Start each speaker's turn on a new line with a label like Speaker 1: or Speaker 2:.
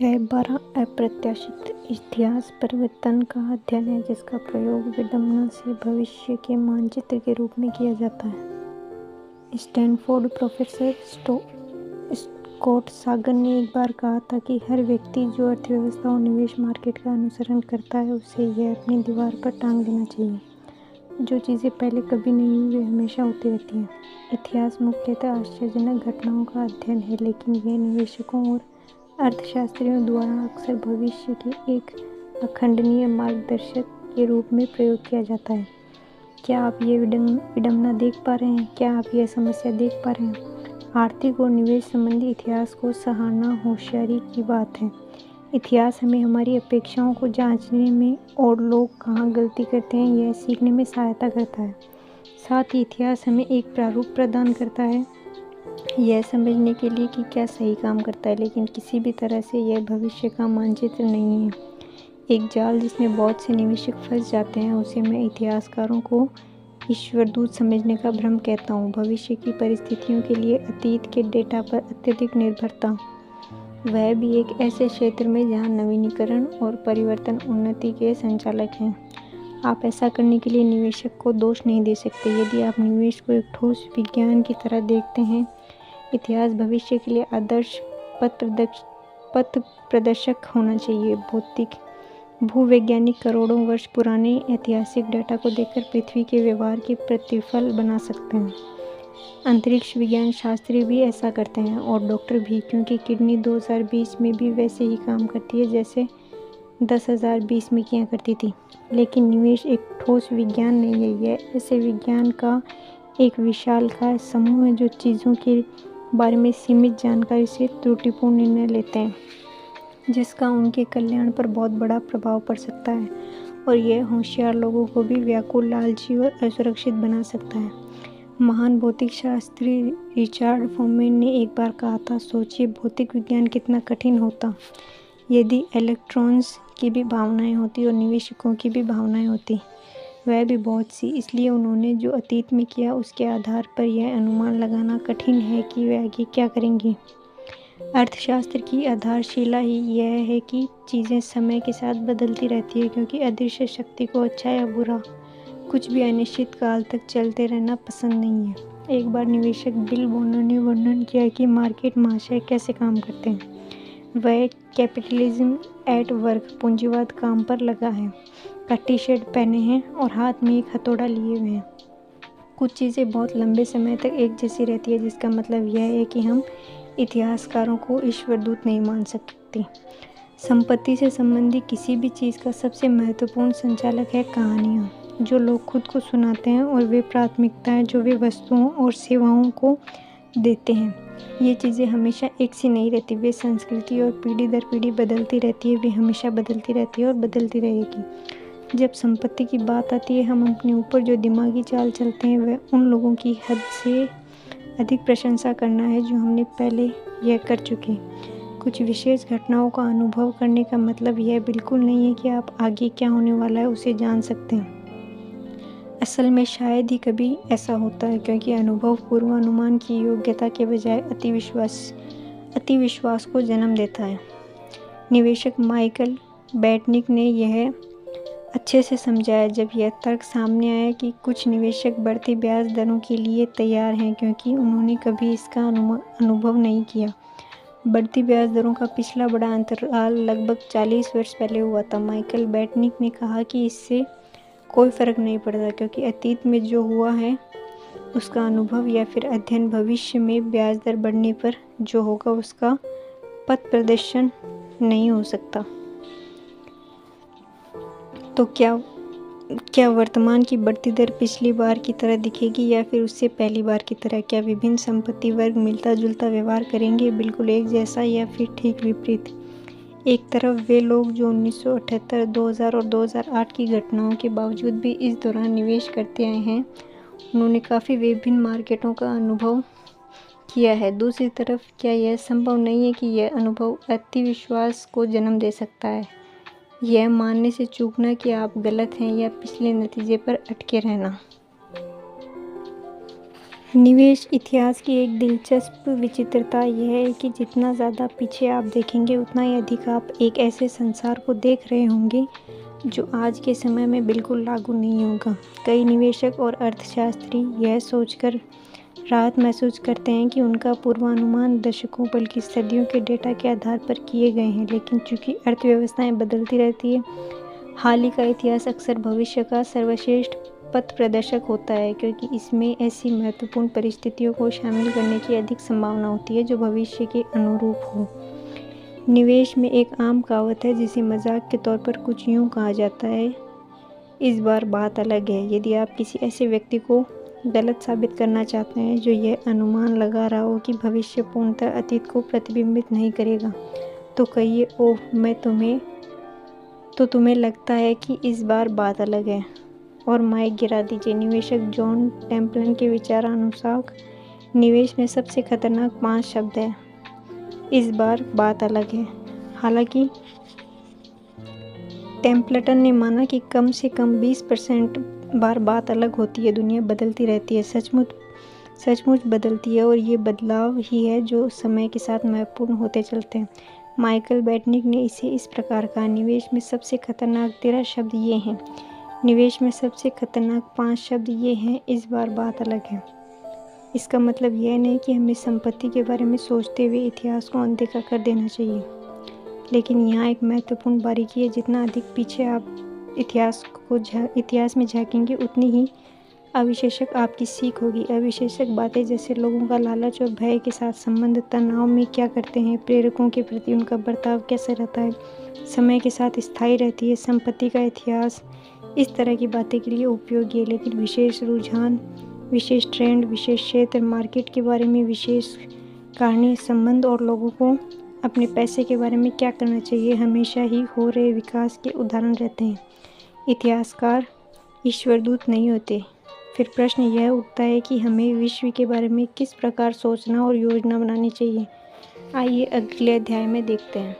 Speaker 1: यह 12 अप्रत्याशित इतिहास परिवर्तन का अध्ययन है जिसका प्रयोग विडंबना से भविष्य के मानचित्र के रूप में किया जाता है। स्टैनफोर्ड प्रोफेसर स्कॉट सागर ने एक बार कहा था कि हर व्यक्ति जो अर्थव्यवस्था और निवेश मार्केट का अनुसरण करता है उसे यह अपनी दीवार पर टांग देना चाहिए। जो चीज़ें पहले कभी नहीं हुई वे हमेशा होती रहती हैं। इतिहास मुख्यतः आश्चर्यजनक घटनाओं का अध्ययन है, लेकिन यह निवेशकों और अर्थशास्त्रियों द्वारा अक्सर भविष्य के एक अखंडनीय मार्गदर्शक के रूप में प्रयोग किया जाता है। क्या आप ये विडंबना देख पा रहे हैं? क्या आप यह समस्या देख पा रहे हैं? आर्थिक और निवेश संबंधी इतिहास को सराहना होशियारी की बात है। इतिहास हमें हमारी अपेक्षाओं को जांचने में और लोग कहाँ गलती करते हैं यह सीखने में सहायता करता है। साथ ही इतिहास हमें एक प्रारूप प्रदान करता है यह समझने के लिए कि क्या सही काम करता है, लेकिन किसी भी तरह से यह भविष्य का मानचित्र नहीं है। एक जाल जिसमें बहुत से निवेशक फंस जाते हैं उसे मैं इतिहासकारों को ईश्वरदूत समझने का भ्रम कहता हूँ। भविष्य की परिस्थितियों के लिए अतीत के डेटा पर अत्यधिक निर्भरता, वह भी एक ऐसे क्षेत्र में जहाँ नवीनीकरण और परिवर्तन उन्नति के संचालक हैं। आप ऐसा करने के लिए निवेशक को दोष नहीं दे सकते। यदि आप निवेश को एक ठोस विज्ञान की तरह देखते हैं, इतिहास भविष्य के लिए आदर्श पथ प्रदर्शक होना चाहिए। भूवैज्ञानिक करोड़ों वर्ष पुराने ऐतिहासिक डेटा को देखकर पृथ्वी के व्यवहार के प्रतिफल बना सकते हैं। अंतरिक्ष विज्ञान शास्त्री भी ऐसा करते हैं और डॉक्टर भी, क्योंकि किडनी 2020 में भी वैसे ही काम करती है जैसे 10,020 में किया करती थी। लेकिन निवेश एक ठोस विज्ञान नहीं है, यह ऐसे विज्ञान का एक विशालकाय समूह है जो चीज़ों के बारे में सीमित जानकारी से त्रुटिपूर्ण निर्णय लेते हैं, जिसका उनके कल्याण पर बहुत बड़ा प्रभाव पड़ सकता है और यह होशियार लोगों को भी व्याकुल, लालची और असुरक्षित बना सकता है। महान भौतिक शास्त्री रिचर्ड फेनमैन ने एक बार कहा था, सोचिए भौतिक विज्ञान कितना कठिन होता यदि इलेक्ट्रॉन्स की भी भावनाएं होती और निवेशकों की भी भावनाएं होती, वह भी बहुत सी। इसलिए उन्होंने जो अतीत में किया उसके आधार पर यह अनुमान लगाना कठिन है कि वे आगे क्या करेंगे। अर्थशास्त्र की आधारशिला ही यह है कि चीज़ें समय के साथ बदलती रहती है, क्योंकि अदृश्य शक्ति को अच्छा या बुरा कुछ भी अनिश्चित काल तक चलते रहना पसंद नहीं है। एक बार निवेशक बिल बोनर ने वर्णन किया कि मार्केट महाशय कैसे काम करते हैं। वह कैपिटलिज्म एट वर्क, पूंजीवाद काम पर लगा है, का टी-शर्ट पहने हैं और हाथ में एक हथौड़ा लिए हुए हैं। कुछ चीज़ें बहुत लंबे समय तक एक जैसी रहती है, जिसका मतलब यह है कि हम इतिहासकारों को ईश्वरदूत नहीं मान सकते। संपत्ति से संबंधित किसी भी चीज़ का सबसे महत्वपूर्ण संचालक है कहानियाँ, जो लोग खुद को सुनाते हैं, और वे प्राथमिकताएं जो वे वस्तुओं और सेवाओं को देते हैं। ये चीज़ें हमेशा एक सी नहीं रहती, वे संस्कृति और पीढ़ी दर पीढ़ी बदलती रहती है। वे हमेशा बदलती रहती है और बदलती रहेगी। जब संपत्ति की बात आती है, हम अपने ऊपर जो दिमागी चाल चलते हैं वह उन लोगों की हद से अधिक प्रशंसा करना है जो हमने पहले यह कर चुके। कुछ विशेष घटनाओं का अनुभव करने का मतलब यह बिल्कुल नहीं है कि आप आगे क्या होने वाला है उसे जान सकते हैं। असल में शायद ही कभी ऐसा होता है, क्योंकि अनुभव पूर्वानुमान की योग्यता के बजाय अतिविश्वास को जन्म देता है। निवेशक माइकल बैटनिक ने यह अच्छे से समझाया जब यह तर्क सामने आया कि कुछ निवेशक बढ़ती ब्याज दरों के लिए तैयार हैं, क्योंकि उन्होंने कभी इसका अनुभव नहीं किया। बढ़ती ब्याज दरों का पिछला बड़ा अंतराल लगभग 40 वर्ष पहले हुआ था। माइकल बैटनिक ने कहा कि इससे कोई फर्क नहीं पड़ता, क्योंकि अतीत में जो हुआ है उसका अनुभव या फिर अध्ययन भविष्य में ब्याज दर बढ़ने पर जो होगा उसका पथ प्रदर्शन नहीं हो सकता। तो क्या वर्तमान की बढ़ती दर पिछली बार की तरह दिखेगी या फिर उससे पहली बार की तरह? क्या विभिन्न संपत्ति वर्ग मिलता जुलता व्यवहार करेंगे, बिल्कुल एक जैसा, या फिर ठीक विपरीत? एक तरफ वे लोग जो 1978, 2000 और 2008 की घटनाओं के बावजूद भी इस दौरान निवेश करते आए हैं, उन्होंने काफ़ी विभिन्न मार्केटों का अनुभव किया है। दूसरी तरफ, क्या यह संभव नहीं है कि यह अनुभव अतिविश्वास को जन्म दे सकता है? यह मानने से चूकना कि आप गलत हैं या पिछले नतीजे पर अटके रहना। निवेश इतिहास की एक दिलचस्प विचित्रता यह है कि जितना ज़्यादा पीछे आप देखेंगे उतना ही अधिक आप एक ऐसे संसार को देख रहे होंगे जो आज के समय में बिल्कुल लागू नहीं होगा। कई निवेशक और अर्थशास्त्री यह सोचकर राहत महसूस करते हैं कि उनका पूर्वानुमान दशकों बल्कि सदियों के डेटा के आधार पर किए गए हैं, लेकिन चूंकि अर्थव्यवस्थाएं बदलती रहती है, हाल ही का इतिहास अक्सर भविष्य का सर्वश्रेष्ठ पथ प्रदर्शक होता है, क्योंकि इसमें ऐसी महत्वपूर्ण परिस्थितियों को शामिल करने की अधिक संभावना होती है जो भविष्य के अनुरूप हो। निवेश में एक आम कहावत है जिसे मजाक के तौर पर कुछ यूँ कहा जाता है, इस बार बात अलग है। यदि आप किसी ऐसे व्यक्ति को गलत साबित करना चाहते हैं जो यह अनुमान लगा रहा हो कि भविष्य पूर्णतः अतीत को प्रतिबिंबित नहीं करेगा, तो कहिए, ओह तुम्हें लगता है कि इस बार बात अलग है, और माइक गिरा दीजिए। निवेशक जॉन टेम्पलन के विचारानुसार निवेश में सबसे खतरनाक 5 शब्द हैं, इस बार बात अलग है। हालांकि टेम्पल्टन ने माना कि कम से कम 20% बार बात अलग होती है। दुनिया बदलती रहती है, सचमुच बदलती है, और ये बदलाव ही है जो समय के साथ महत्वपूर्ण होते चलते हैं। माइकल बेटनिक ने इसे इस प्रकार कहा, निवेश में सबसे खतरनाक 13 शब्द ये हैं। निवेश में सबसे खतरनाक 5 शब्द ये हैं, इस बार बात अलग है। इसका मतलब यह नहीं कि हमें संपत्ति के बारे में सोचते हुए इतिहास को अनदेखा कर देना चाहिए, लेकिन यहाँ एक महत्वपूर्ण बारीकी है, जितना अधिक पीछे आप इतिहास में झाँकेंगे उतनी ही अविशेषक आपकी सीख होगी। अविशेषक बातें जैसे लोगों का लालच और भय के साथ संबंध, तनाव में क्या करते हैं, प्रेरकों के प्रति उनका बर्ताव कैसे रहता है, समय के साथ स्थायी रहती है, संपत्ति का इतिहास, इस तरह की बातें के लिए उपयोगी है। लेकिन विशेष रुझान, विशेष ट्रेंड, विशेष क्षेत्र, मार्केट के बारे में विशेष कहानी, संबंध और लोगों को अपने पैसे के बारे में क्या करना चाहिए, हमेशा ही हो रहे विकास के उदाहरण रहते हैं। इतिहासकार ईश्वरदूत नहीं होते। फिर प्रश्न यह उठता है कि हमें विश्व के बारे में किस प्रकार सोचना और योजना बनानी चाहिए। आइए अगले अध्याय में देखते हैं।